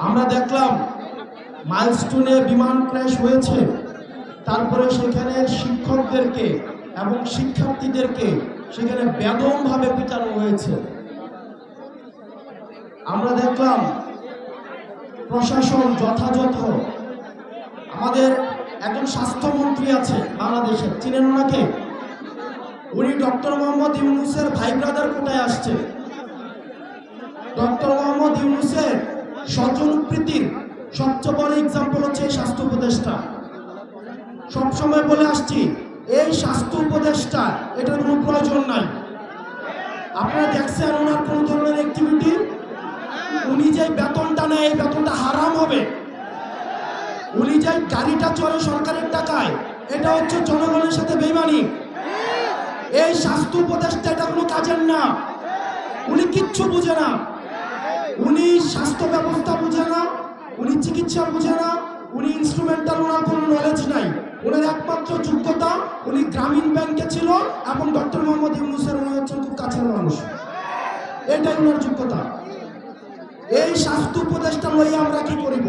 আমরা দেখলাম মাইলস্টোনে বিমান ক্র্যাশ হয়েছে, তারপরে সেখানে শিক্ষকদেরকে এবং শিক্ষার্থীদেরকে সেখানে বেদমভাবে পিটানো হয়েছে। আমরা দেখলাম প্রশাসন যথাযথ, আমাদের একজন স্বাস্থ্যমন্ত্রী আছে বাংলাদেশের, চিনেন ওনাকে? উনি ডক্টর মোহাম্মদ ইউনূসের ভাই ব্রাদার কোটায় আসছে। ডক্টর মোহাম্মদ ইউনূসের স্বজনপ্রীতির সবচেয়ে বড় এক্সাম্পল হচ্ছে এই স্বাস্থ্য উপদেষ্টা। সবসময় বলে আসছি, এই স্বাস্থ্য উপদেষ্টা এটার কোনো প্রয়োজন নাই। আপনারা দেখছেন ওনার কোন ধরনের অ্যাক্টিভিটি? উনি যে বেতনটা নেয় এই বেতনটা হারাম হবে। উনি যে গাড়িটা চলে সরকারের টাকায়, এটা হচ্ছে জনগণের সাথে বেইমানি। এই স্বাস্থ্য উপদেষ্টা এটা কোনো কাজের না। উনি কিচ্ছু বুঝে না, উনি স্বাস্থ্য ব্যবস্থা বুঝে না, উনি চিকিৎসা বুঝে না, উনি ইনস্ট্রুমেন্টাল, ওনার কোনো নলেজ নাই। ওনার একমাত্র যোগ্যতা, উনি গ্রামীণ ব্যাংকে ছিল এবং ডক্টর মোহাম্মদ ইউনূসের উনি হচ্ছেন খুব কাছের মানুষ, এটাই ওনার যোগ্যতা। এই স্বাস্থ্য উপদেষ্টা লইয়া আমরা কি করিব?